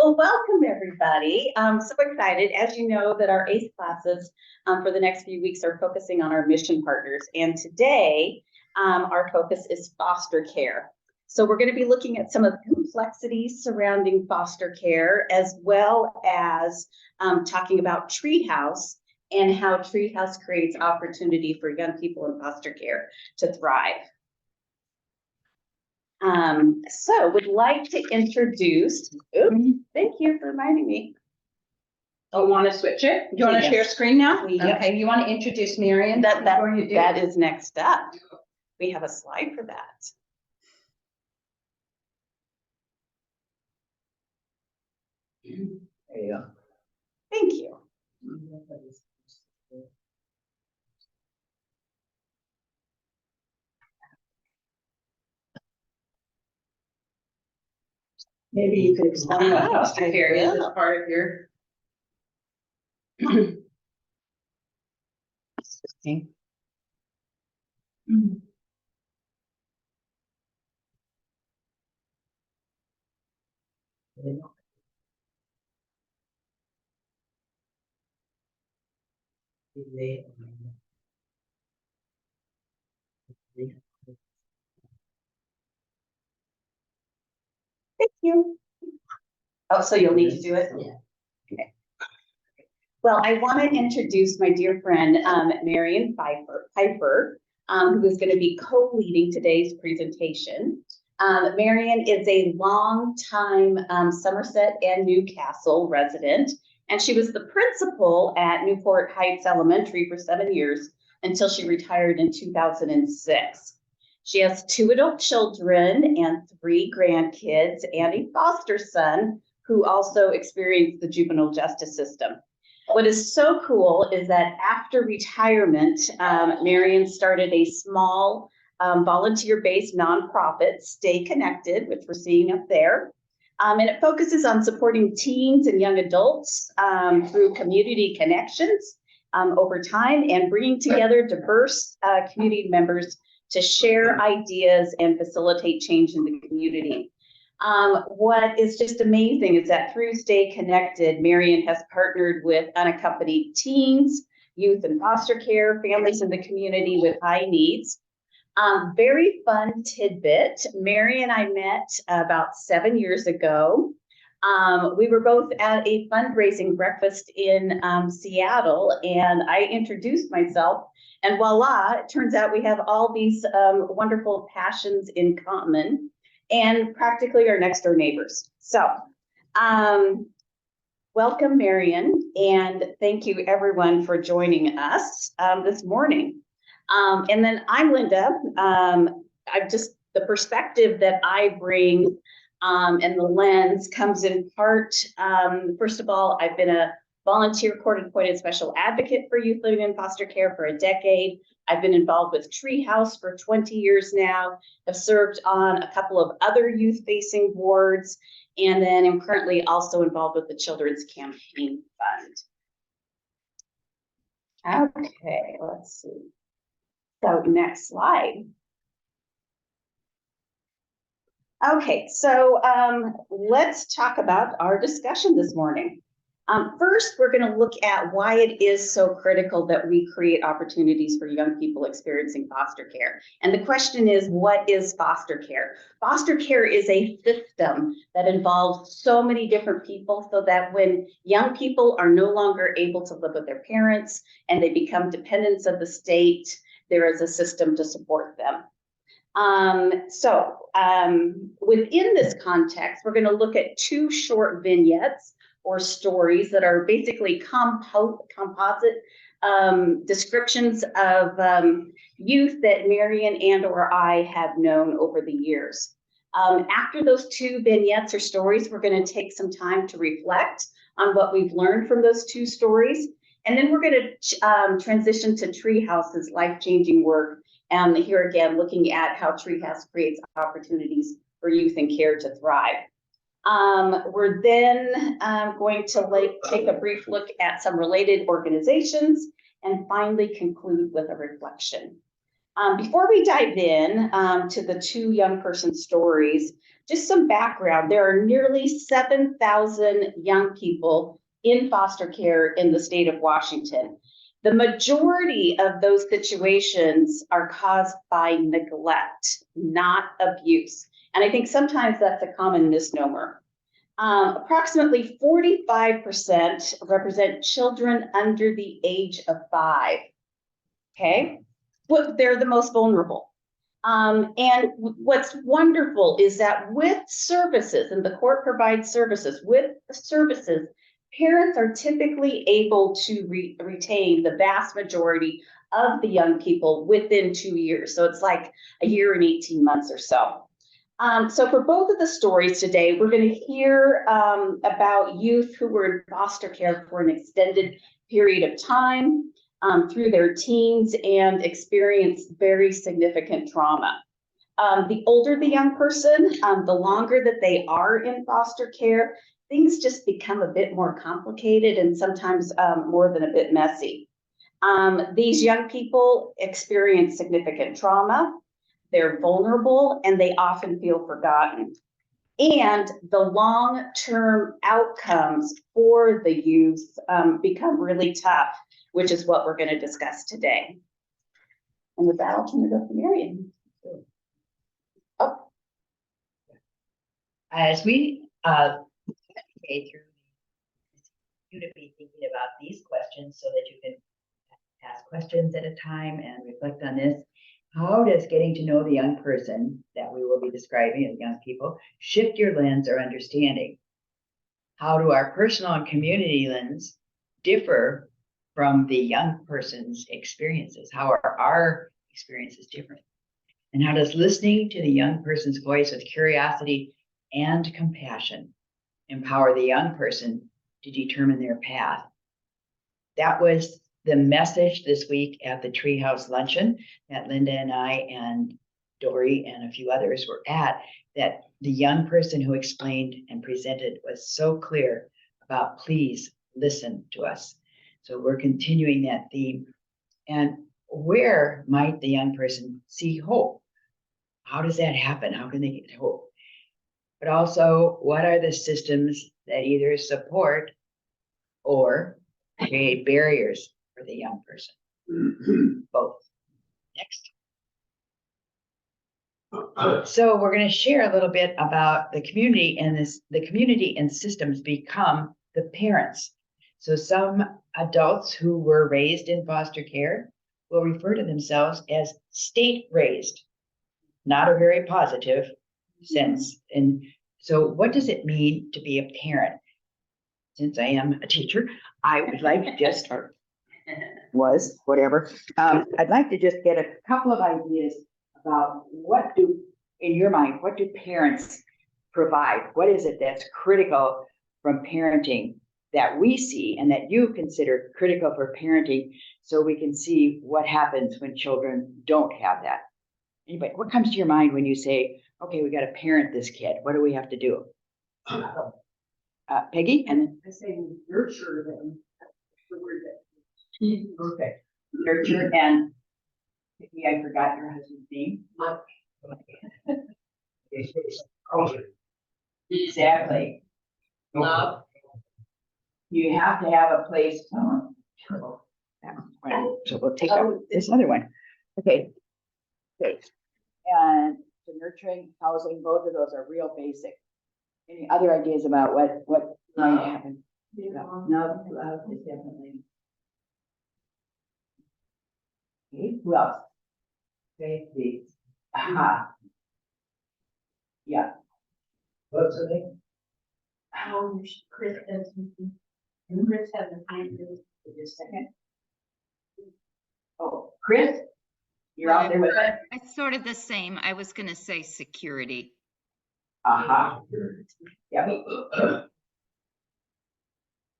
Well, welcome everybody. I'm so excited. As you know, that our ACE classes for the next few weeks are focusing on our mission partners. And today, our focus is foster care. So we're going to be looking at some of the complexities surrounding foster care, as well as talking about Treehouse and how Treehouse creates opportunity for young people in foster care to thrive. So would like to introduce, thank you for reminding me. Oh, you want to switch it? Do you want to share screen now? Yep. Okay, you want to introduce Marian? That is next up. We have a slide for that. There you go. Thank you. Maybe you could explain what foster care is as part of your. Thank you. Oh, so you'll need to do it? Yeah. Okay. Well, I want to introduce my dear friend, Marian Peiffer, who is going to be co-leading today's presentation. Marian is a longtime Somerset and Newcastle resident, and she was the principal at Newport Heights Elementary for 7 years until she retired in 2006. She has 2 adult children and 3 grandkids and a foster son who also experienced the juvenile justice system. What is so cool is that after retirement, Marian started a small volunteer-based nonprofit, Stay Connected, which we're seeing up there. And it focuses on supporting teens and young adults through community connections over time and bringing together diverse community members to share ideas and facilitate change in the community. What is just amazing is that through Stay Connected, Marian has partnered with unaccompanied teens, youth in foster care, families in the community with high needs. Very fun tidbit. Mary and I met about 7 years ago. We were both at a fundraising breakfast in Seattle, and I introduced myself, and voila, it turns out we have all these wonderful passions in common and practically our next door neighbors. So welcome, Marian, and thank you everyone for joining us this morning. And then I'm Linda. The perspective that I bring and the lens comes in part, first of all, I've been a volunteer court-appointed special advocate for youth living in foster care for a decade. I've been involved with Treehouse for 20 years now, have served on a couple of other youth-facing boards, and then I'm currently also involved with the Children's Campaign Fund. Okay, let's see. So next slide. Okay, so let's talk about our discussion this morning. First, we're going to look at why it is so critical that we create opportunities for young people experiencing foster care. And the question is, what is foster care? Foster care is a system that involves so many different people so that when young people are no longer able to live with their parents and they become dependents of the state, there is a system to support them. Within this context, we're going to look at 2 short vignettes or stories that are basically composite descriptions of youth that Marian and or I have known over the years. After those 2 vignettes or stories, we're going to take some time to reflect on what we've learned from those 2 stories. And then we're going to transition to Treehouse's life-changing work. And here again, looking at how Treehouse creates opportunities for youth in care to thrive. We're then going to take a brief look at some related organizations and finally conclude with a reflection. Before we dive in to the two young person stories, just some background. There are nearly 7,000 young people in foster care in the state of Washington. The majority of those situations are caused by neglect, not abuse. And I think sometimes that's a common misnomer. Approximately 45% represent children under the age of 5. Okay, well, they're the most vulnerable. And what's wonderful is that with services, and the court provides services, with services, parents are typically able to retain the vast majority of the young people within 2 years. So it's like a year and 18 months or so. So for both of the stories today, we're going to hear about youth who were in foster care for an extended period of time through their teens and experience very significant trauma. The older the young person, the longer that they are in foster care, things just become a bit more complicated and sometimes more than a bit messy. These young people experience significant trauma. They're vulnerable and they often feel forgotten. And the long-term outcomes for the youth become really tough, which is what we're going to discuss today. And with that, I'll turn it over to Marian. Oh. As we go through, you to be thinking about these questions so that you can ask questions at a time and reflect on this. How does getting to know the young person that we will be describing as young people shift your lens or understanding? How do our personal and community lens differ from the young person's experiences? How are our experiences different? And how does listening to the young person's voice with curiosity and compassion empower the young person to determine their path? That was the message this week at the Treehouse luncheon that Linda and I and Dory and a few others were at, that the young person who explained and presented was so clear about please listen to us. So we're continuing that theme. And where might the young person see hope? How does that happen? How can they get hope? But also, what are the systems that either support or create barriers for the young person? Both. Next. So we're going to share a little bit about the community, and the community and systems become the parents. So some adults who were raised in foster care will refer to themselves as state raised. Not a very positive sense. And so what does it mean to be a parent? Since I am a teacher, I would like to just, or was, whatever. I'd like to just get a couple of ideas about what do, in your mind, what do parents provide? What is it that's critical from parenting that we see and that you consider critical for parenting, so we can see what happens when children don't have that? Anybody, what comes to your mind when you say, okay, we got to parent this kid? What do we have to do? Peggy? And I say nurture them. That's the word that. okay. Nurture and Peggy, I forgot your husband's name. Exactly. Love. You have to have a place. So we'll take out this other one. Okay. Okay. And the nurturing, housing, both of those are real basic. Any other ideas about what might happen? No, love is definitely. Okay, who else? Safety. Aha. Yeah. What's the name? Chris has the time for this second. Oh, Chris? You're out there with it? It's sort of the same. I was going to say security. Aha. Yeah.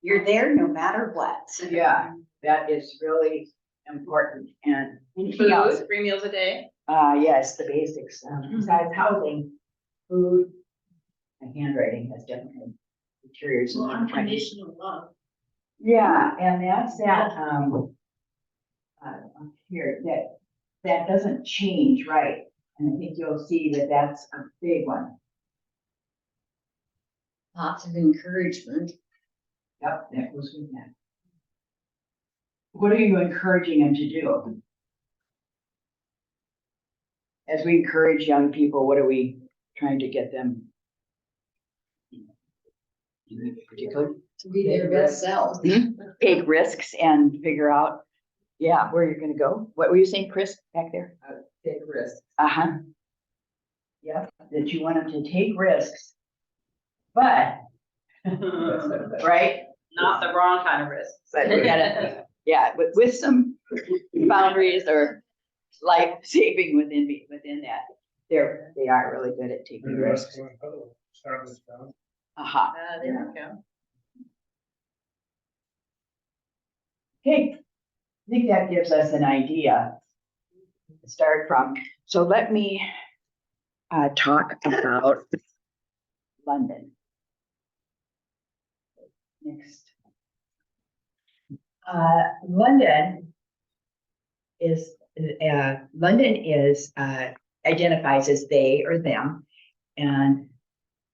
You're there no matter what. Yeah, that is really important. And anything else? 3 meals a day. Yes, the basics. Besides housing, food, and handwriting has definitely deteriorated. Well, unconditional love. Yeah, and that's that. Here, that that doesn't change, right? And I think you'll see that that's a big one. Lots of encouragement. Yep, that goes with that. What are you encouraging them to do? As we encourage young people, what are we trying to get them? Particularly? To be their best selves. Take risks and figure out, yeah, where you're gonna go. What were you saying, Chris, back there? Take risks. Uh-huh. Yep, that you want them to take risks, but, right? Not the wrong kind of risk. But we gotta, yeah, with some boundaries or life saving within that. They are really good at taking risks. Uh-huh. There we go. Okay, I think that gives us an idea to start from. So let me talk about London. Next. London is identifies as they or them, and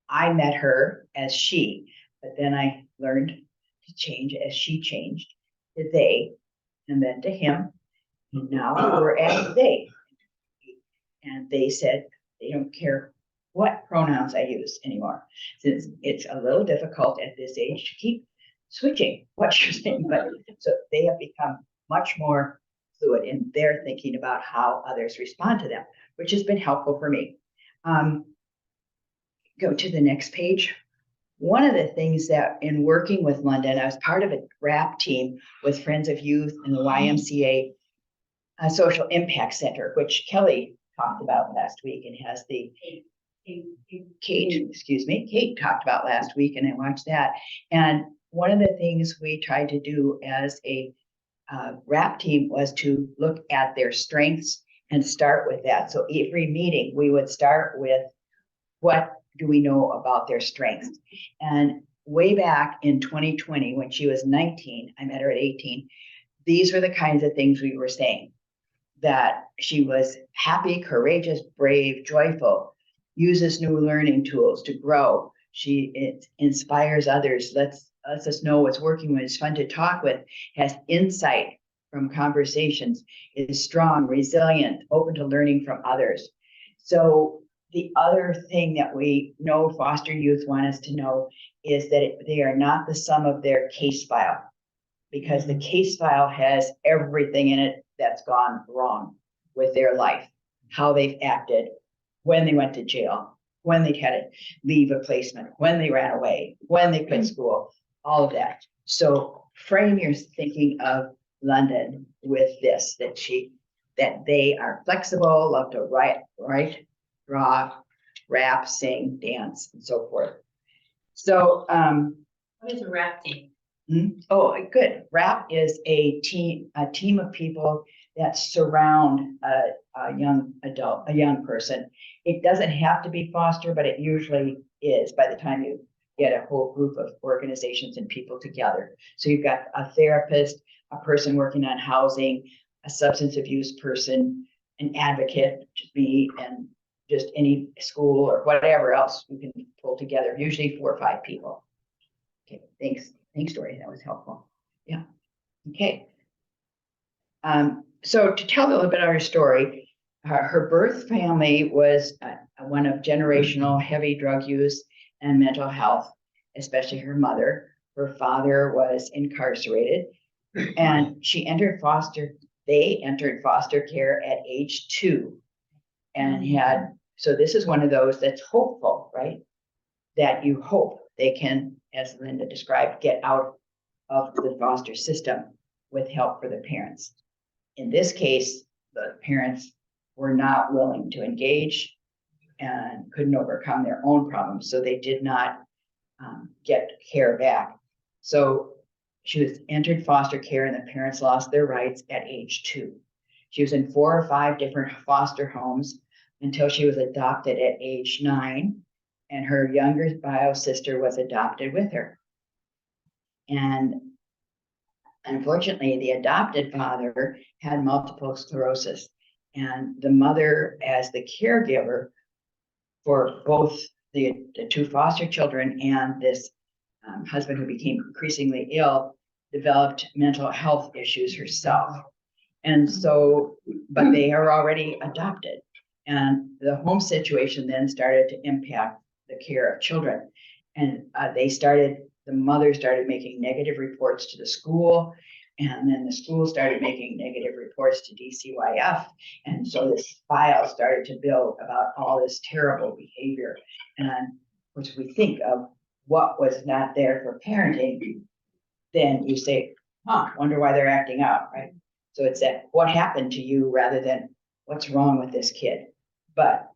I met her as she, but then I learned to change as she changed to they, and then to him, and now we're at they. And they said they don't care what pronouns I use anymore, since it's a little difficult at this age to keep switching what you're saying, but so they have become much more fluid in their thinking about how others respond to them, which has been helpful for me. Go to the next page. One of the things that in working with London, I was part of a RAP team with Friends of Youth and the YMCA Social Impact Center, which Kelly talked about last week and has the Kate talked about last week, and I watched that. And one of the things we tried to do as a RAP team was to look at their strengths and start with that. So every meeting we would start with, what do we know about their strengths? And way back in 2020, when she was 19, I met her at 18, these were the kinds of things we were saying. That she was happy, courageous, brave, joyful, uses new learning tools to grow. It inspires others, lets us know what's working, when it's fun to talk with, has insight from conversations, is strong, resilient, open to learning from others. So the other thing that we know foster youth want us to know is that they are not the sum of their case file, because the case file has everything in it that's gone wrong with their life, how they've acted, when they went to jail, when they had to leave a placement, when they ran away, when they quit school, all of that. So frame your thinking of London with this, that they are flexible, love to write, draw, rap, sing, dance, and so forth. So What is a rap team? Oh, good. RAP is a team of people that surround a young adult, a young person. It doesn't have to be foster, but it usually is by the time you get a whole group of organizations and people together. So you've got a therapist, a person working on housing, a substance abuse person, an advocate, which is me, and just any school or whatever else you can pull together, usually 4 or 5 people. Okay, thanks. Thanks, Dory. That was helpful. Yeah. Okay. So to tell a little bit of her story, her birth family was one of generational heavy drug use and mental health, especially her mother. Her father was incarcerated, and they entered foster care at age 2 and so this is one of those that's hopeful, right? That you hope they can, as Linda described, get out of the foster system with help for the parents. In this case, the parents were not willing to engage and couldn't overcome their own problems, so they did not get care back. So she was entered foster care, and the parents lost their rights at age 2. She was in 4 or 5 different foster homes until she was adopted at age 9. And her younger bio sister was adopted with her. And unfortunately, the adopted father had multiple sclerosis And the mother, as the caregiver for both the two foster children and this husband who became increasingly ill, developed mental health issues herself. And so, but they are already adopted. And the home situation then started to impact the care of children. And the mother started making negative reports to the school. And then the school started making negative reports to DCYF. And so this file started to build about all this terrible behavior. And which we think of what was not there for parenting, then you say, wonder why they're acting out, right? So it's that what happened to you rather than what's wrong with this kid. But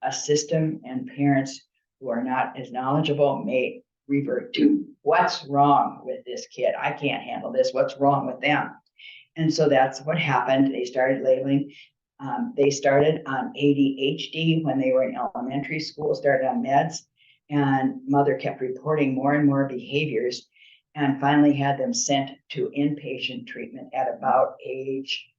a system and parents who are not as knowledgeable may revert to what's wrong with this kid. I can't handle this. What's wrong with them? And so that's what happened. They started labeling. They started on ADHD when they were in elementary school, started on meds, and mother kept reporting more and more behaviors, and finally had them sent to inpatient treatment at about age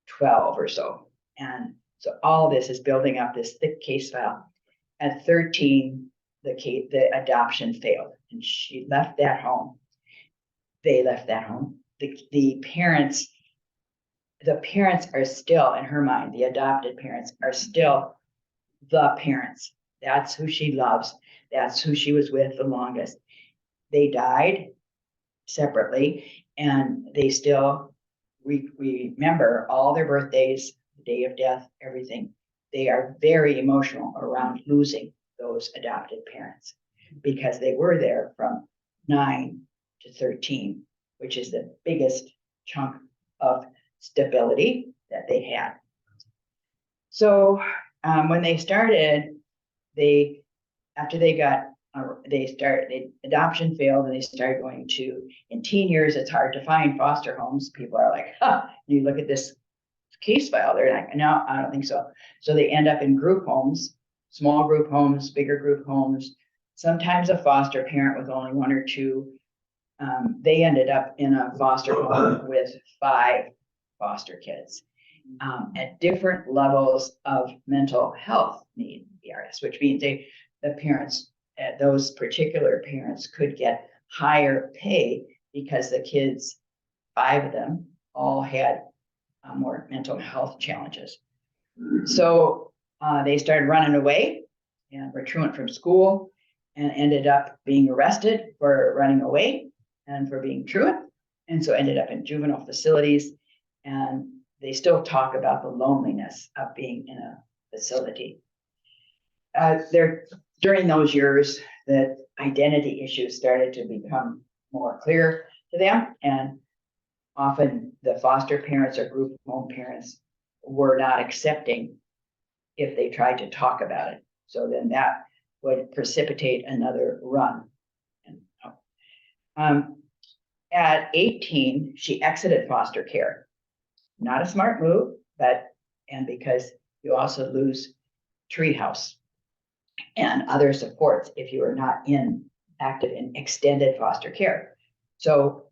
12 or so. And so all this is building up this thick case file. At 13, the adoption failed, and she left that home. They left that home. The parents are still, in her mind, the adopted parents are still the parents. That's who she loves. That's who she was with the longest. They died separately, and they still remember all their birthdays, the day of death, everything. They are very emotional around losing those adopted parents because they were there from 9 to 13, which is the biggest chunk of stability that they had. So when they started, adoption failed, and they started going to, in teen years, it's hard to find foster homes. People are like, you look at this case file, they're like, no, I don't think so. So they end up in group homes, small group homes, bigger group homes, sometimes a foster parent with only 1 or 2. They ended up in a foster home with 5 foster kids at different levels of mental health need, ERS, which means the parents, those particular parents could get higher pay because the kids, 5 of them, all had more mental health challenges. So they started running away and were truant from school and ended up being arrested for running away and for being truant. And so ended up in juvenile facilities. And they still talk about the loneliness of being in a facility. During those years, the identity issues started to become more clear to them. And often the foster parents or group home parents were not accepting if they tried to talk about it. So then that would precipitate another run. At 18, she exited foster care. Not a smart move, and because you also lose Treehouse and other supports if you are not active in extended foster care. So,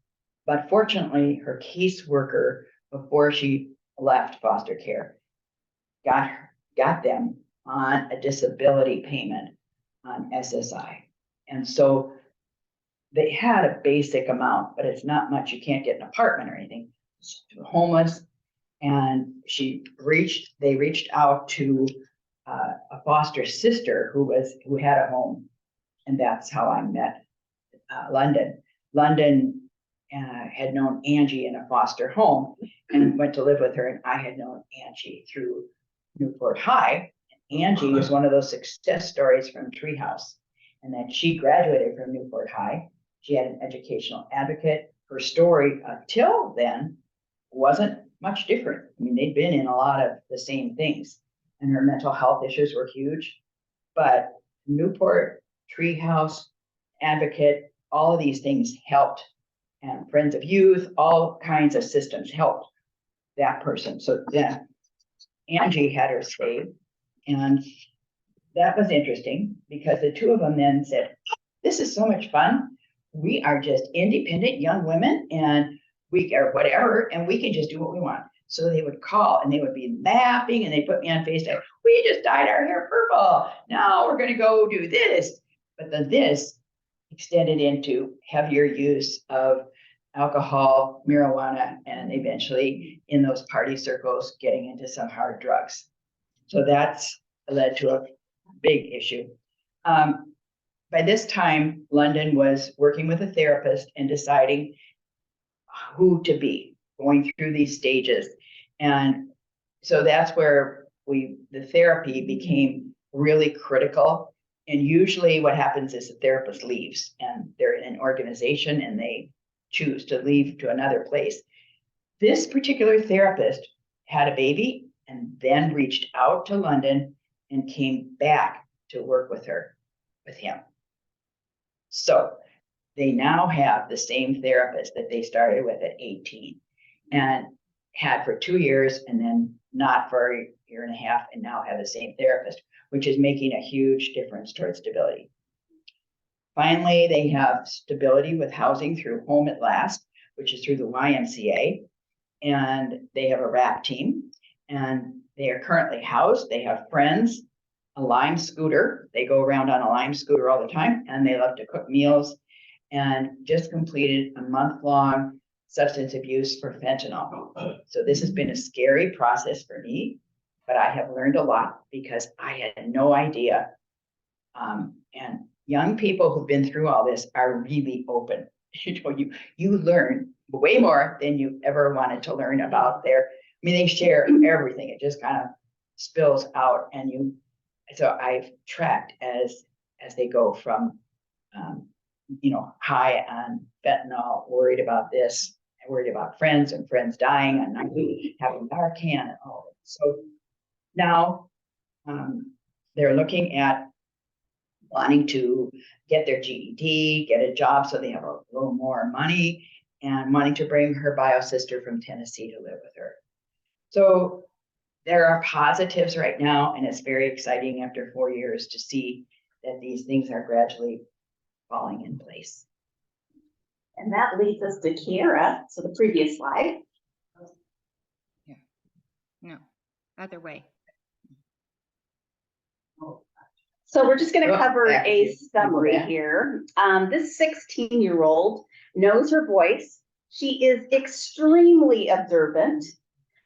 but fortunately, her caseworker, before she left foster care, got them on a disability payment on SSI. And so they had a basic amount, but it's not much. You can't get an apartment or anything. She's homeless. And they reached out to a foster sister who had a home. And that's how I met London. London had known Angie in a foster home and went to live with her. And I had known Angie through Newport High. Angie was one of those success stories from Treehouse. And then she graduated from Newport High. She had an educational advocate. Her story until then wasn't much different. I mean, they'd been in a lot of the same things, and her mental health issues were huge. But Newport, Treehouse, advocate, all of these things helped, and Friends of Youth, all kinds of systems helped that person. So yeah, Angie had her saved, and that was interesting because the two of them then said, "This is so much fun. We are just independent young women, and we are whatever, and we can just do what we want." So they would call and they would be laughing and they put me on FaceTime. We just dyed our hair purple. Now we're going to go do this. But then this extended into heavier use of alcohol, marijuana, and eventually in those party circles, getting into some hard drugs. So that's led to a big issue. By this time, London was working with a therapist and deciding who to be, going through these stages. And so that's where the therapy became really critical. And usually what happens is the therapist leaves and they're in an organization and they choose to leave to another place. This particular therapist had a baby and then reached out to London and came back to work with him. So they now have the same therapist that they started with at 18 and had for 2 years and then not for a year and a half, and now have the same therapist, which is making a huge difference towards stability. Finally, they have stability with housing through Home at Last, which is through the YMCA, and they have a RAP team, and they are currently housed. They have friends, a Lime scooter. They go around on a Lime scooter all the time, and they love to cook meals, and just completed a month-long substance abuse for fentanyl. So this has been a scary process for me, but I have learned a lot because I had no idea. And young people who've been through all this are really open. You learn way more than you ever wanted to learn about they share everything. It just kind of spills out, and so I've tracked as they go from high on fentanyl, worried about this, worried about friends and friends dying, and having Narcan and all. So now they're looking at wanting to get their GED, get a job so they have a little more money, and wanting to bring her bio sister from Tennessee to live with her. So there are positives right now, and it's very exciting after 4 years to see that these things are gradually falling in place. And that leads us to Kiara. So the previous slide. No, other way. So we're just going to Oh, cover back a to you. summary Yeah. here. This 16-year-old knows her voice. She is extremely observant.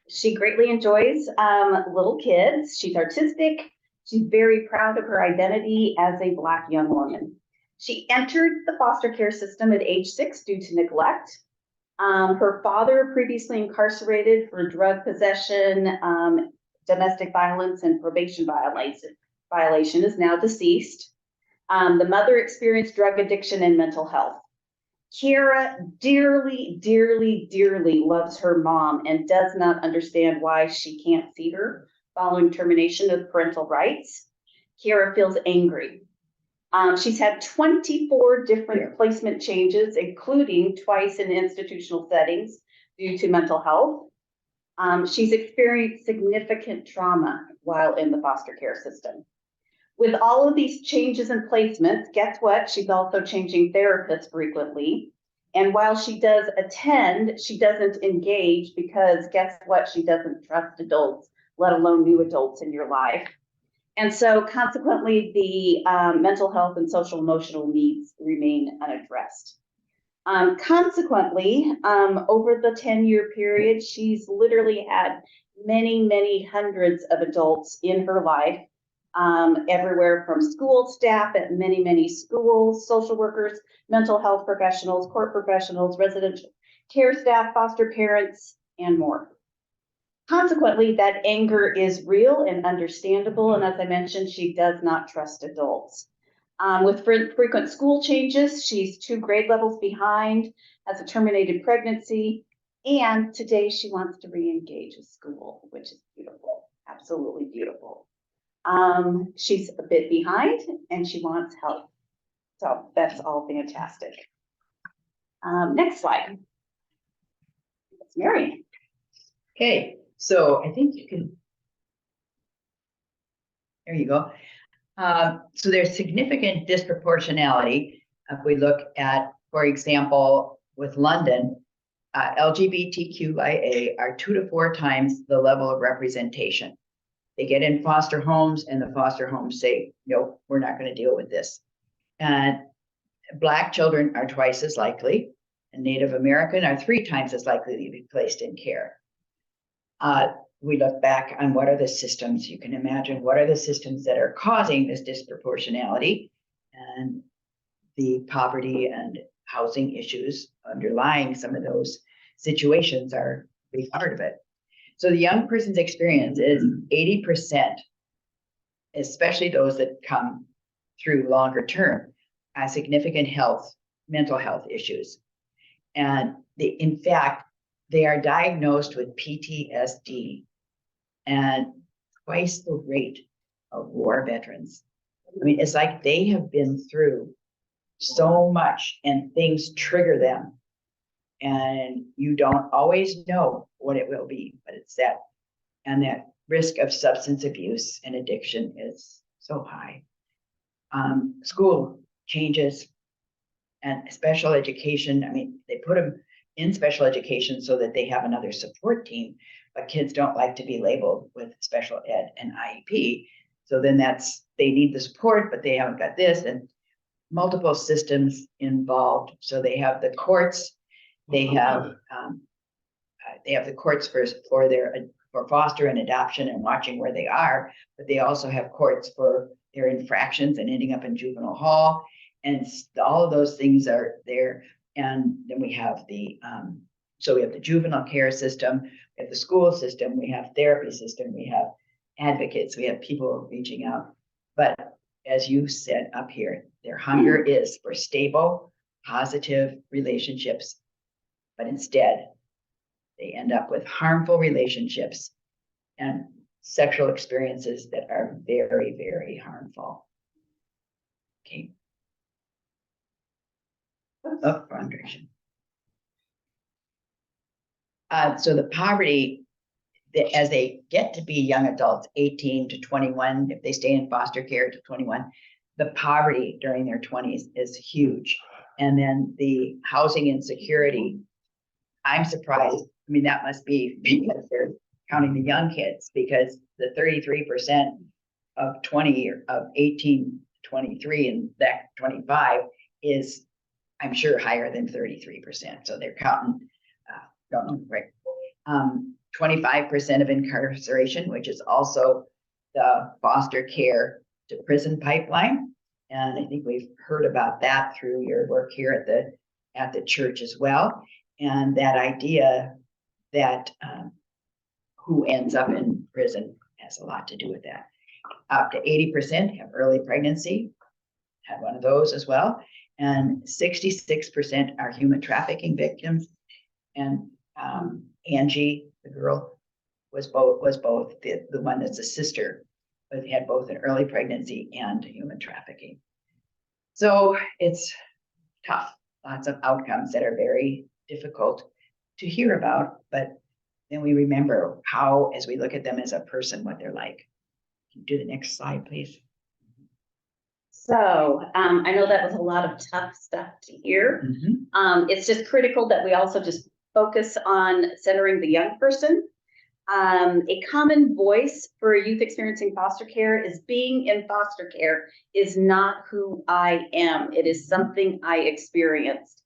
She greatly enjoys little kids. She's artistic. She's very proud of her identity as a Black young woman. She entered the foster care system at age 6 due to neglect. Her father, previously incarcerated for drug possession, domestic violence, and probation violation, is now deceased. The mother experienced drug addiction and mental health. Kiara dearly, dearly, dearly loves her mom and does not understand why she can't see her following termination of parental rights. Kiara feels angry. She's had 24 different placement changes, including twice in institutional settings due to mental health. She's experienced significant trauma while in the foster care system. With all of these changes and placements, guess what? She's also changing therapists frequently. And while she does attend, she doesn't engage because guess what? She doesn't trust adults, let alone new adults in your life. And so consequently, the mental health and social emotional needs remain unaddressed. Consequently, over the 10-year period, she's literally had many, many hundreds of adults in her life, everywhere from school staff at many, many schools, social workers, mental health professionals, court professionals, residential care staff, foster parents, and more. Consequently, that anger is real and understandable, and as I mentioned, she does not trust adults. With frequent school changes, she's 2 grade levels behind, has a terminated pregnancy, and today she wants to re-engage with school, which is beautiful, absolutely beautiful. She's a bit behind and she wants help. So that's all fantastic. Next slide. It's Marian. Okay, so I think you can, there you go. So there's significant disproportionality if we look at, for example, with London, LGBTQIA are 2 to 4 times the level of representation. They get in foster homes and the foster homes say, nope, we're not going to deal with this. And Black children are twice as likely, and Native American are 3 times as likely to be placed in care. We look back on what are the systems, you can imagine, what are the systems that are causing this disproportionality, and the poverty and housing issues underlying some of those situations are a big part of it. So the young person's experience is 80%, especially those that come through longer term, significant mental health issues. And in fact, they are diagnosed with PTSD and twice the rate of war veterans. I mean, it's like they have been through so much and things trigger them. And you don't always know what it will be, but it's that, and that risk of substance abuse and addiction is so high. School changes and special education. I mean, they put them in special education so that they have another support team, but kids don't like to be labeled with special ed and IEP. So then they need the support, but they haven't got this, and multiple systems involved. So they have the courts, they have the courts for foster and adoption and watching where they are, but they also have courts for their infractions and ending up in juvenile hall, and all of those things are there. And then we have the juvenile care system, we have the school system, we have therapy system, we have advocates, we have people reaching out. But as you said up here, their hunger is for stable, positive relationships, but instead they end up with harmful relationships and sexual experiences that are very, very harmful. Okay. Oh, frustration. So the poverty, as they get to be young adults, 18 to 21, if they stay in foster care to 21, the poverty during their 20s is huge. And then the housing insecurity, I'm surprised. I mean, that must be because they're counting the young kids, because the 33% of 18 to 23 and that 25 is, I'm sure, higher than 33%. So they're counting, don't know, right? 25% of incarceration, which is also the foster care to prison pipeline. And I think we've heard about that through your work here at the church as well. And that idea that who ends up in prison has a lot to do with that. Up to 80% have early pregnancy, had one of those as well. And 66% are human trafficking victims. And Angie, the girl, was both the one that's a sister, but had both an early pregnancy and human trafficking. So it's tough, lots of outcomes that are very difficult to hear about, but then we remember how, as we look at them as a person, what they're like. Can you do the next slide, please? So I know that was a lot of tough stuff to hear. It's just critical that we also just focus on centering the young person. A common voice for youth experiencing foster care is being in foster care is not who I am. It is something I experienced.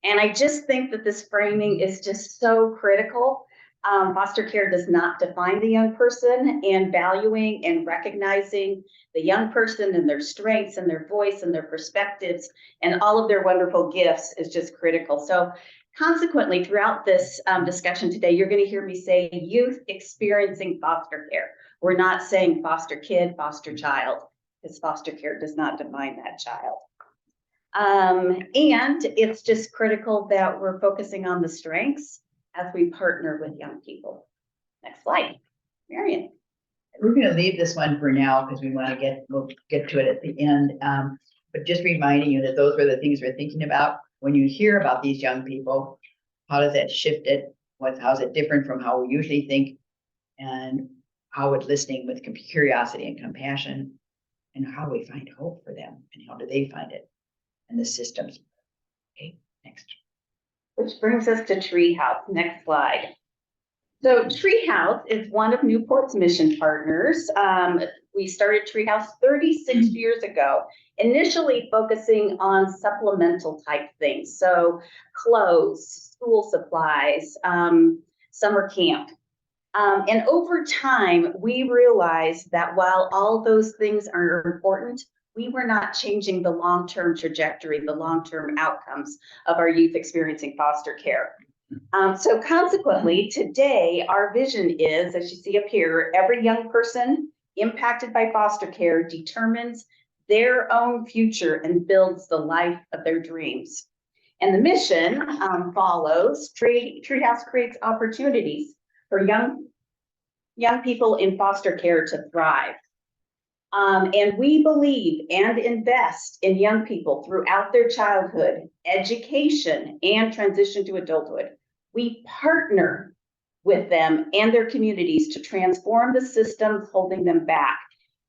And I just think that this framing is just so critical. Foster care does not define the young person, and valuing and recognizing the young person and their strengths and their voice and their perspectives and all of their wonderful gifts is just critical. So consequently, throughout this discussion today, you're going to hear me say youth experiencing foster care. We're not saying foster kid, foster child, because foster care does not define that child. And it's just critical that we're focusing on the strengths as we partner with young people. Next slide, Marian. We're going to leave this one for now because we'll get to it at the end. But just reminding you that those were the things we're thinking about. When you hear about these young people, how does that shift it? How's it different from how we usually think? And how would listening with curiosity and compassion, and how do we find hope for them? And how do they find it? And the systems. Okay, next. which brings us to Treehouse. Next slide. So Treehouse is one of Newport's mission partners. We started Treehouse 36 years ago, initially focusing on supplemental type things. So clothes, school supplies, summer camp. And over time, we realized that while all those things are important, we were not changing the long-term trajectory, the long-term outcomes of our youth experiencing foster care. So consequently, today, our vision is, as you see up here, every young person impacted by foster care determines their own future and builds the life of their dreams. And the mission follows, Treehouse creates opportunities for young people in foster care to thrive. And we believe and invest in young people throughout their childhood, education, and transition to adulthood. We partner with them and their communities to transform the systems holding them back.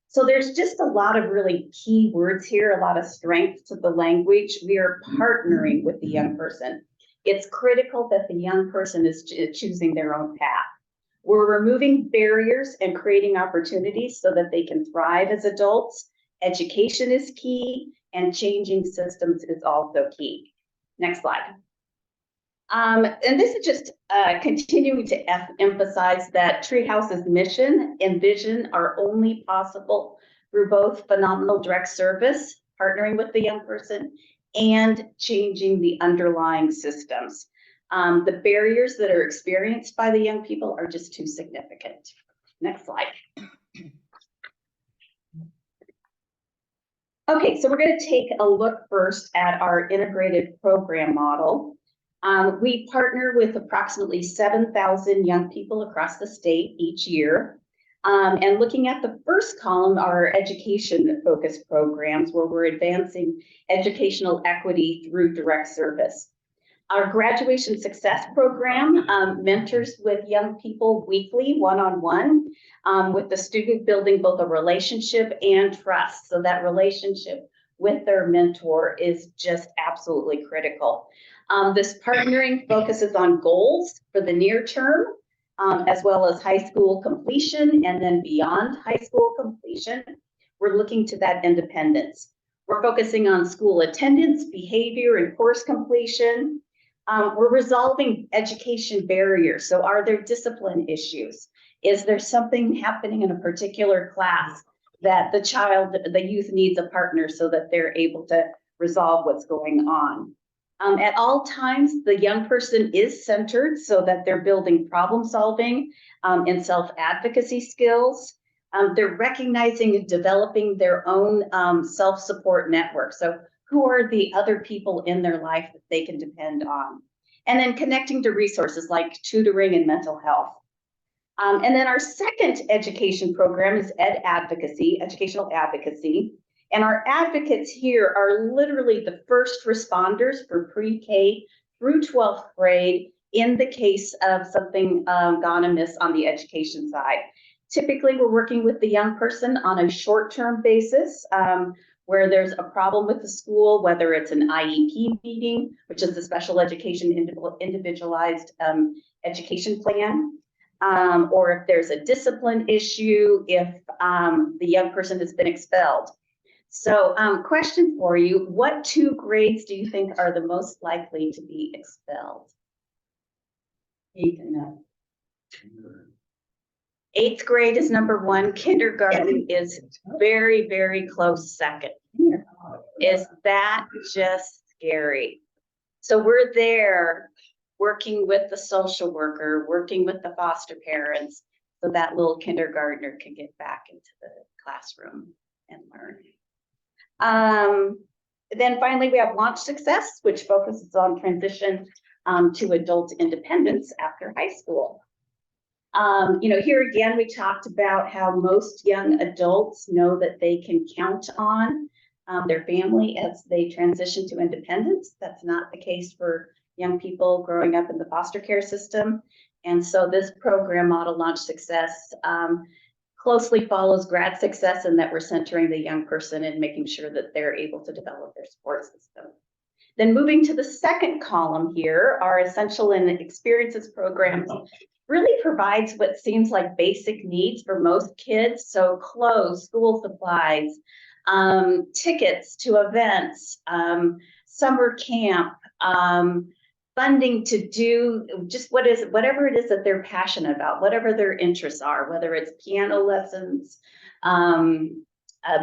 So there's just a lot of really key words here, a lot of strength to the language. We are partnering with the young person. It's critical that the young person is choosing their own path. We're removing barriers and creating opportunities so that they can thrive as adults. Education is key, and changing systems is also key. Next slide. And this is just continuing to emphasize that Treehouse's mission and vision are only possible through both phenomenal direct service, partnering with the young person, and changing the underlying systems. The barriers that are experienced by the young people are just too significant. Next slide. Okay, so we're going to take a look first at our integrated program model. We partner with approximately 7,000 young people across the state each year. And looking at the first column, our education-focused programs, where we're advancing educational equity through direct service. Our graduation success program mentors with young people weekly, one-on-one, with the student building both a relationship and trust. So that relationship with their mentor is just absolutely critical. This partnering focuses on goals for the near term, as well as high school completion, and then beyond high school completion, we're looking to that independence. We're focusing on school attendance, behavior, and course completion. We're resolving education barriers. So are there discipline issues? Is there something happening in a particular class that the youth needs a partner so that they're able to resolve what's going on? At all times, the young person is centered so that they're building problem solving and self-advocacy skills. They're recognizing and developing their own self-support network. So who are the other people in their life that they can depend on? And then connecting to resources like tutoring and mental health. And then our second education program is educational advocacy. And our advocates here are literally the first responders for pre-K through 12th grade in the case of something gone amiss on the education side. Typically, we're working with the young person on a short-term basis where there's a problem with the school, whether it's an IEP meeting, which is the special education individualized education plan, or if there's a discipline issue, if the young person has been expelled. So question for you, what 2 grades do you think are the most likely to be expelled? Ethan, 8th grade is number 1. Kindergarten is very, very close second. Is that just scary? So we're there working with the social worker, working with the foster parents, so that little kindergartner can get back into the classroom and learn. Then finally, we have Launch Success, which focuses on transition to adult independence after high school. Here again, we talked about how most young adults know that they can count on their family as they transition to independence. That's not the case for young people growing up in the foster care system. And so this program model, Launch Success, closely follows grad success in that we're centering the young person and making sure that they're able to develop their support system. Then moving to the second column here, our essential and experiences programs really provides what seems like basic needs for most kids. So clothes, school supplies, tickets to events, summer camp, funding to do just whatever it is that they're passionate about, whatever their interests are, whether it's piano lessons,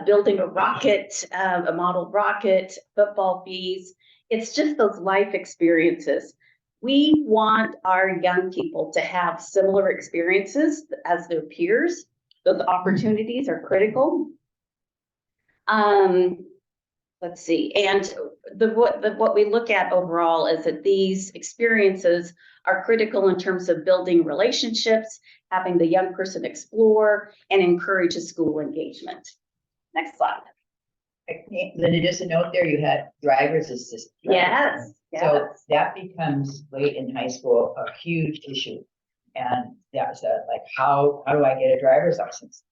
building a rocket, a model rocket, football fees. It's just those life experiences. We want our young people to have similar experiences as their peers. Those opportunities are critical. Let's see, and what we look at overall is that these experiences are critical in terms of building relationships, having the young person explore, and encourage a school engagement. Next slide. Linda, just a note there, you had driver's assistance. Yes, So yes. that becomes late in high school a huge issue. And that's like, how do I get a driver's license?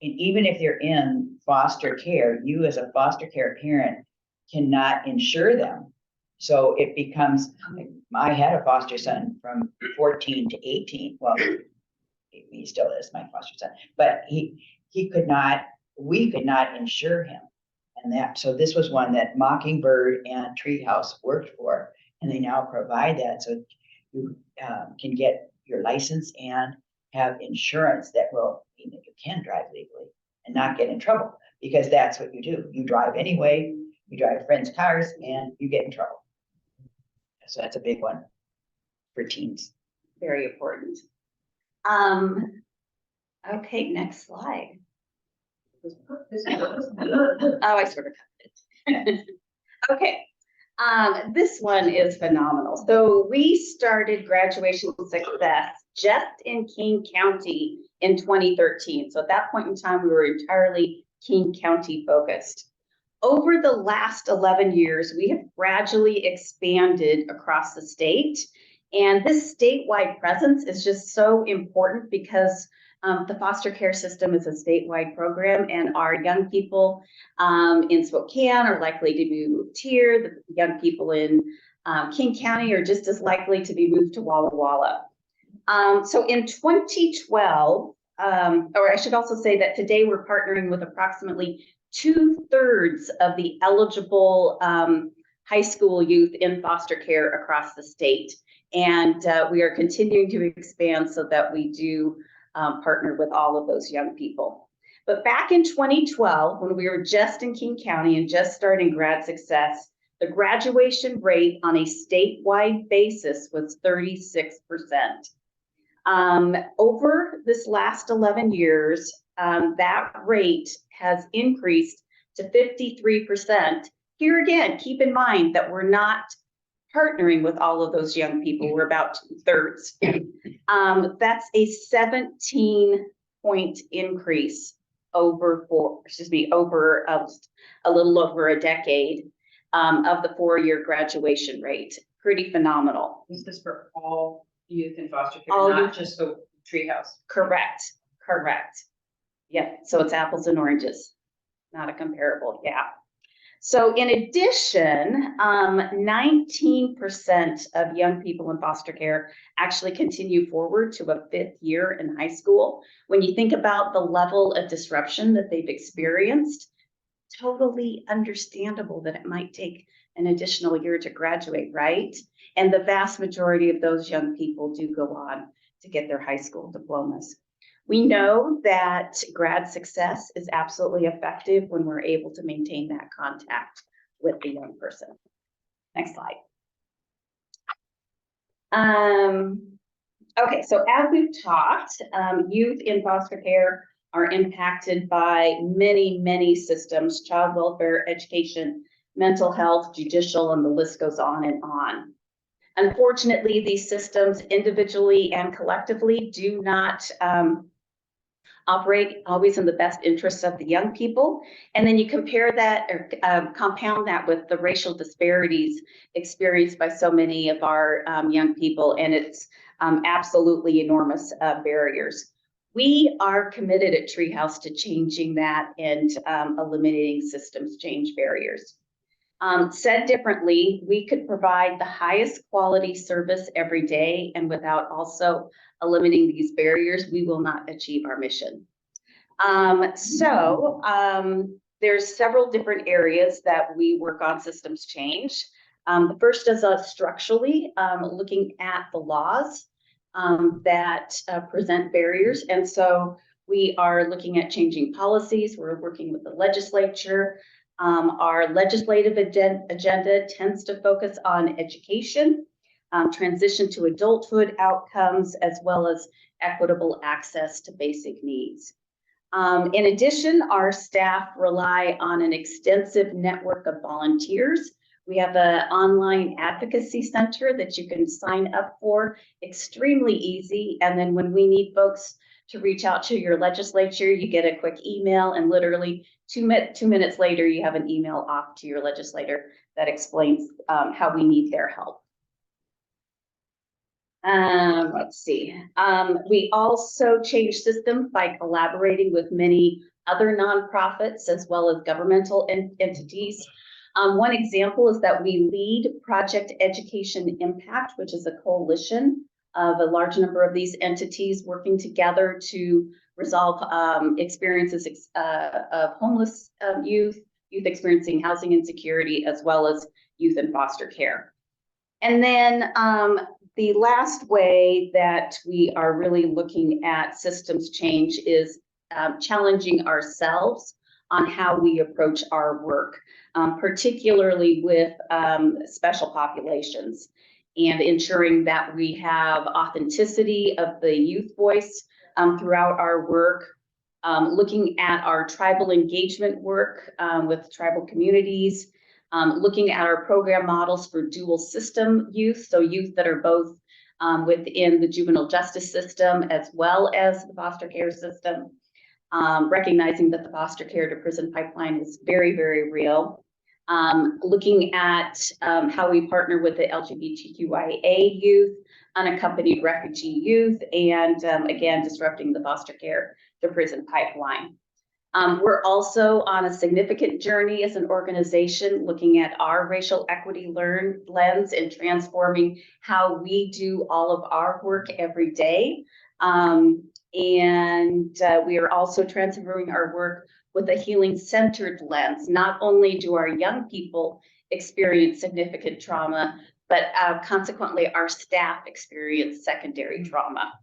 And even if you're in foster care, you as a foster care parent cannot insure them. So it becomes, I had a foster son from 14 to 18. Well, he still is my foster son, but we could not insure him. And so this was one that Mockingbird and Treehouse worked for, and they now provide that. So you can get your license and have insurance that will, you can drive legally and not get in trouble, because that's what you do. You drive anyway, you drive friends' cars, and you get in trouble. So that's a big one for teens. Very important. Okay, next slide. Oh, I sort of cut it. Okay. This one is phenomenal. So we started graduation success just in King County in 2013. So at that point in time, we were entirely King County focused. Over the last 11 years, we have gradually expanded across the state. And this statewide presence is just so important because the foster care system is a statewide program, and our young people in Spokane are likely to be moved here. The young people in King County are just as likely to be moved to Walla Walla. So in 2012, or I should also say that today we're partnering with approximately 2/3 of the eligible high school youth in foster care across the state. And we are continuing to expand so that we do partner with all of those young people. But back in 2012, when we were just in King County and just starting Grad Success, the graduation rate on a statewide basis was 36%. Over this last 11 years, that rate has increased to 53%. Here again, keep in mind that we're not partnering with all of those young people. We're about 2/3. That's a 17-point increase over a little over a decade of the 4-year graduation rate. Pretty phenomenal. This is for all youth in foster care, All not youth. just the Treehouse. Correct. Yep, so it's apples and oranges, not a comparable, yeah. So in addition, 19% of young people in foster care actually continue forward to a 5th year in high school. When you think about the level of disruption that they've experienced, totally understandable that it might take an additional year to graduate, right? And the vast majority of those young people do go on to get their high school diplomas. We know that grad success is absolutely effective when we're able to maintain that contact with the young person. Next slide. Okay, so as we've talked, youth in foster care are impacted by many, many systems: child welfare, education, mental health, judicial, and the list goes on and on. Unfortunately, these systems individually and collectively do not operate always in the best interests of the young people. And then you compare that or compound that with the racial disparities experienced by so many of our young people, and it's absolutely enormous barriers. We are committed at Treehouse to changing that and eliminating systems change barriers. Said differently, we could provide the highest quality service every day, and without also eliminating these barriers, we will not achieve our mission. There's several different areas that we work on systems change. The first is structurally looking at the laws that present barriers. And so we are looking at changing policies. We're working with the legislature. Our legislative agenda tends to focus on education, transition to adulthood outcomes, as well as equitable access to basic needs. In addition, our staff rely on an extensive network of volunteers. We have an online advocacy center that you can sign up for, extremely easy. And then when we need folks to reach out to your legislature, you get a quick email, and literally 2 minutes later, you have an email off to your legislator that explains how we need their help. Let's see. We also change systems by collaborating with many other nonprofits as well as governmental entities. One example is that we lead Project Education Impact, which is a coalition of a large number of these entities working together to resolve experiences of homeless youth experiencing housing insecurity, as well as youth in foster care. And then the last way that we are really looking at systems change is challenging ourselves on how we approach our work, particularly with special populations, and ensuring that we have authenticity of the youth voice throughout our work, looking at our tribal engagement work with tribal communities, looking at our program models for dual system youth, so youth that are both within the juvenile justice system as well as the foster care system, recognizing that the foster care to prison pipeline is very, very real. Looking at how we partner with the LGBTQIA youth, unaccompanied refugee youth, and again, disrupting the foster care to prison pipeline. We're also on a significant journey as an organization looking at our racial equity lens and transforming how we do all of our work every day. We are also transferring our work with a healing-centered lens. Not only do our young people experience significant trauma, but consequently our staff experience secondary trauma.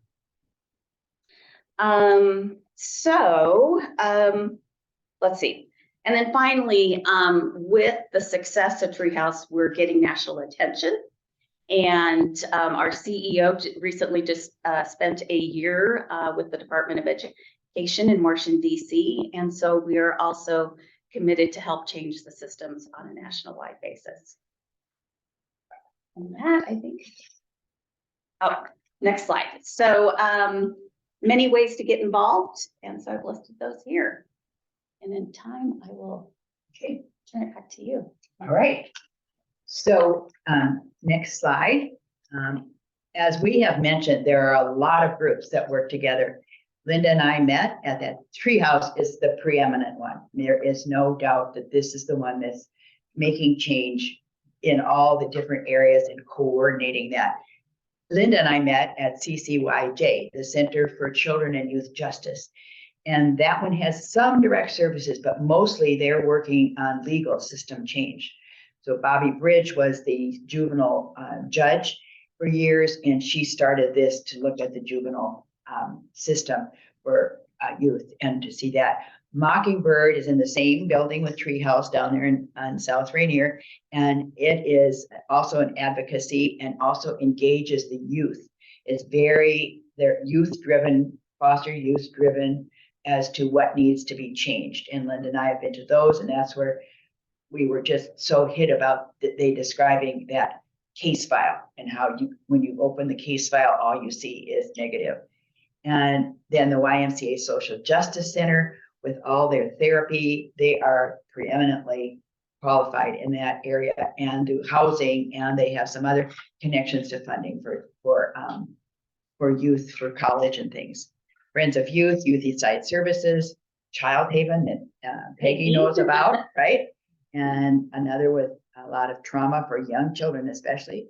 Let's see. And then finally, with the success of Treehouse, we're getting national attention. And our CEO recently just spent a year with the Department of Education in Washington, D.C. And so we are also committed to help change the systems on a national-wide basis. And that, I think. Oh, next slide. So many ways to get involved. And so I've listed those here. And in time, I will turn it back to you. All right. So next slide. As we have mentioned, there are a lot of groups that work together. Linda and I met at that Treehouse is the preeminent one. There is no doubt that this is the one that's making change in all the different areas and coordinating that. Linda and I met at CCYJ, the Center for Children and Youth Justice. And that one has some direct services, but mostly they're working on legal system change. So Bobby Bridge was the juvenile judge for years, and she started this to look at the juvenile system for youth and to see that. Mockingbird is in the same building with Treehouse down there in South Rainier, and it is also an advocacy and also engages the youth. It's they're youth-driven, foster youth-driven as to what needs to be changed. And Linda and I have been to those, and that's where we were just so hit about they describing that case file and how when you open the case file, all you see is negative. And then the YMCA Social Justice Center, with all their therapy, they are preeminently qualified in that area, and do housing, and they have some other connections to funding for youth, for college and things. Friends of Youth, Youth Eastside Services, Child Haven that Peggy knows about, right? And another with a lot of trauma for young children, especially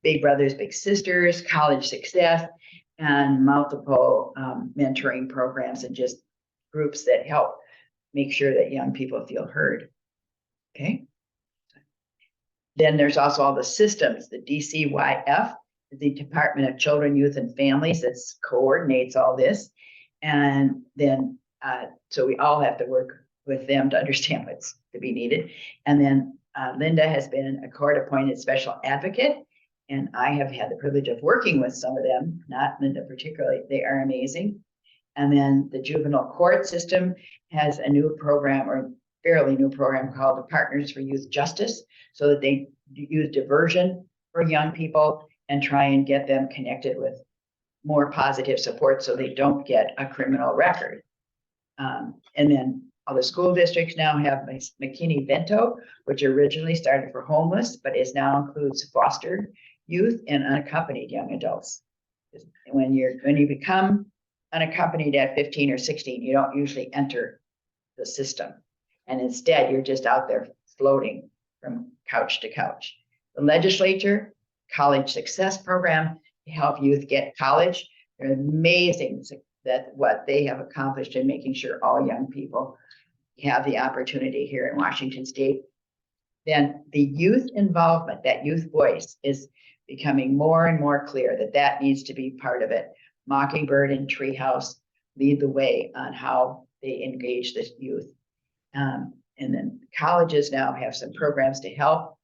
big brothers, big sisters, college success, and multiple mentoring programs and just groups that help make sure that young people feel heard. Okay. Then there's also all the systems, the DCYF, the Department of Children, Youth, and Families that coordinates all this. And then, so we all have to work with them to understand what's to be needed. And then Linda has been a court-appointed special advocate, and I have had the privilege of working with some of them, not Linda particularly. They are amazing. And then the juvenile court system has a new program, or fairly new program, called the Partners for Youth Justice, so that they use diversion for young people and try and get them connected with more positive support so they don't get a criminal record. And then all the school districts now have McKinney-Vento, which originally started for homeless, but is now includes foster youth and unaccompanied young adults. When you become unaccompanied at 15 or 16, you don't usually enter the system. And instead, you're just out there floating from couch to couch. The legislature, College Success Program, to help youth get college. They're amazing that what they have accomplished in making sure all young people have the opportunity here in Washington State. Then the youth involvement, that youth voice, is becoming more and more clear that that needs to be part of it. Mockingbird and Treehouse lead the way on how they engage the youth. And then colleges now have some programs to help.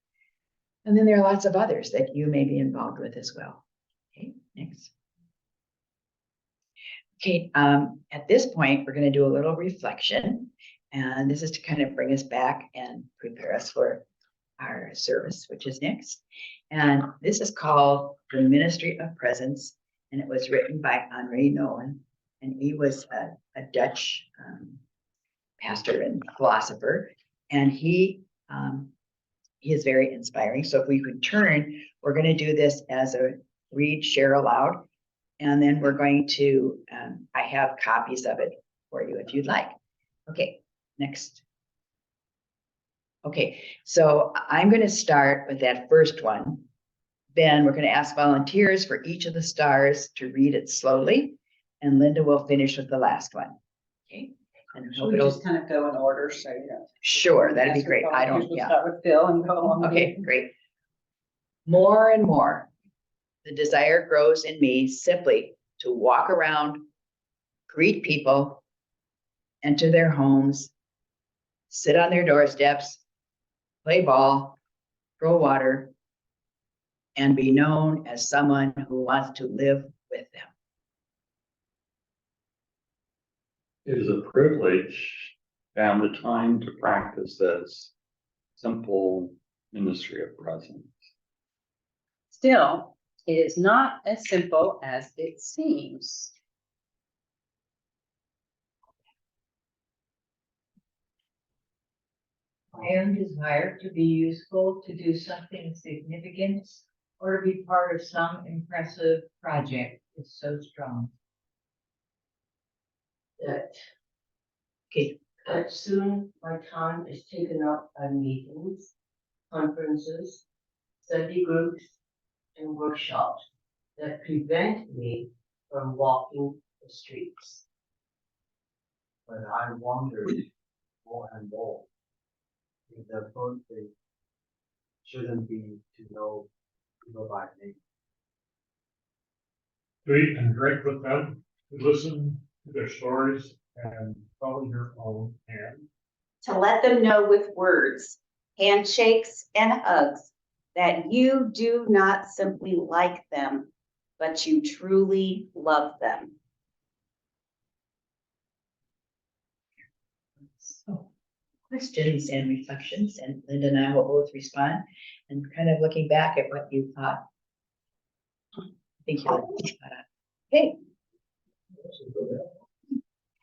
And then there are lots of others that you may be involved with as well. Okay, next. Okay, at this point, we're going to do a little reflection. And this is to kind of bring us back and prepare us for our service, which is next. And this is called The Ministry of Presence. And it was written by Henri Nouwen. And he was a Dutch pastor and philosopher. And he is very inspiring. So if we could turn, we're going to do this as a read, share aloud. And then we're going to, I have copies of it for you if you'd like. Okay, next. Okay, so I'm going to start with that first one. Then we're going to ask volunteers for each of the stars to read it slowly. And Linda will finish with the last one. Okay. And Should we just kind of go in order, so you know? Sure, that'd be great. I don't, We'll yeah. start with Bill and go on. Okay, great. More and more, the desire grows in me simply to walk around, greet people, enter their homes, sit on their doorsteps, play ball, throw water, and be known as someone who wants to live with them. It is a privilege to have the time to practice this simple ministry of presence. Still, it is not as simple as it seems. I am desired to be useful, to do something significant, or to be part of some impressive project is so strong. Okay, That soon my time is taken up by meetings, conferences, study groups, and workshops that prevent me from walking the streets. But I wondered more and more if the first thing shouldn't be to know people by name. To eat and drink with them, to listen to their stories and follow your own hand. To let them know with words, handshakes, and hugs that you do not simply like them, but you truly love them. so questions and reflections, and Linda and I will both respond, and kind of looking back at what you thought. I think you'll okay.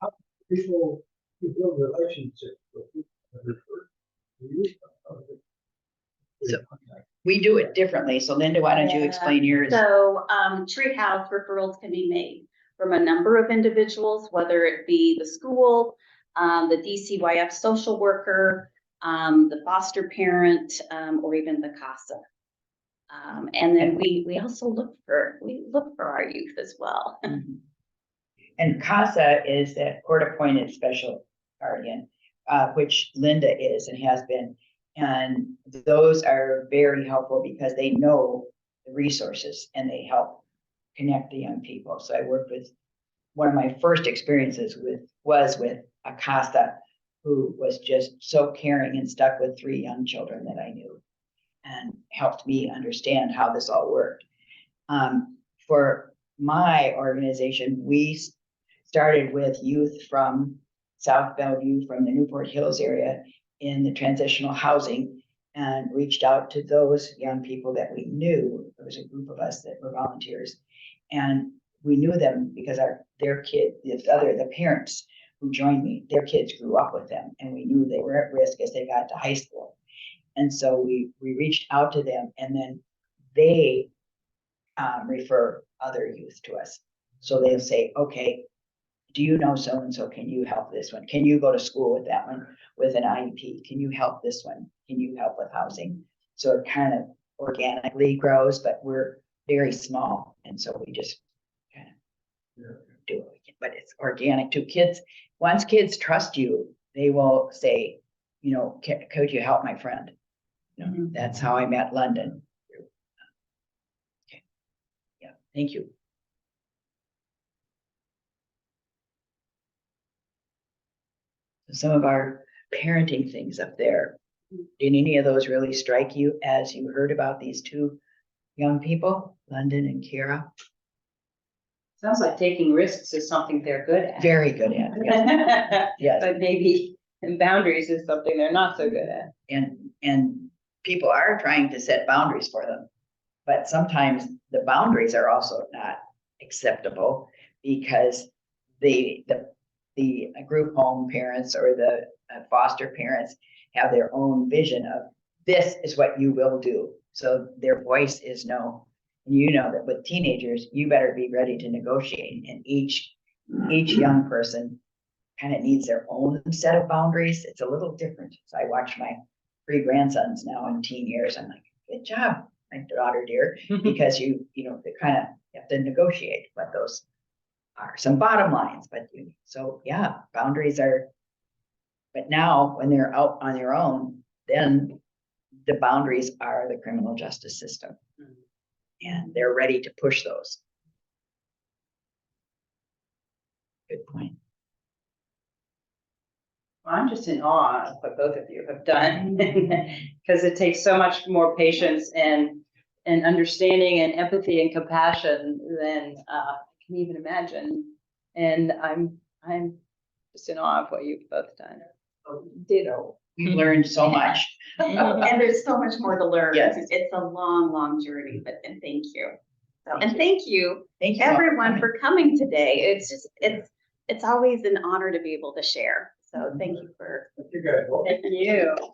How people build relationships with people. So we do it differently. So Linda, why don't you explain yours? So Treehouse referrals can be made from a number of individuals, whether it be the school, the DCYF social worker, the foster parent, or even the CASA. And then we also look for our youth as well. And CASA is that court-appointed special guardian, which Linda is and has been. And those are very helpful because they know the resources and they help connect the young people. So I worked with, one of my first experiences was with a CASA who was just so caring and stuck with 3 young children that I knew and helped me understand how this all worked. For my organization, we started with youth from South Bellevue, from the Newport Hills area in the transitional housing, and reached out to those young people that we knew. There was a group of us that were volunteers, and we knew them because the parents who joined me, their kids grew up with them, and we knew they were at risk as they got to high school. And so we reached out to them, and then they refer other youth to us. So they'll say, okay, do you know so-and-so? Can you help this one? Can you go to school with that one with an IEP? Can you help this one? Can you help with housing? So it kind of organically grows, but we're very small. And so we just kind of do it. But it's organic to kids. Once kids trust you, they will say, you know, could you help my friend? You know, that's how I met London. Okay. Yeah, thank you. Some of our parenting things up there. Did any of those really strike you as you heard about these 2 young people, London and Kira? Sounds like taking risks is something they're good at. Very good at. Yes. Yes. But maybe boundaries is something they're not so good at. And people are trying to set boundaries for them, but sometimes the boundaries are also not acceptable because the group home parents or the foster parents have their own vision of this is what you will do. So their voice is no. And you know that with teenagers, you better be ready to negotiate. And each young person kind of needs their own set of boundaries. It's a little different. So I watch my 3 grandsons now in teen years. I'm like, good job, my daughter dear, because you know, they kind of have to negotiate what those are, some bottom lines, but so yeah, boundaries are, but now when they're out on their own, then the boundaries are the criminal justice system. And they're ready to push those. Good point. I'm just in awe of what both of you have done because it takes so much more patience and understanding and empathy and compassion than I can even imagine. And I'm just in awe of what you've both done. Ditto. We've learned so much. And there's so much more to learn. Yes. It's a long, long journey, but and thank you. So, and thank you Thank you everyone for coming today. It's just it's always an honor to be able to share. So thank you for You guys. thank you.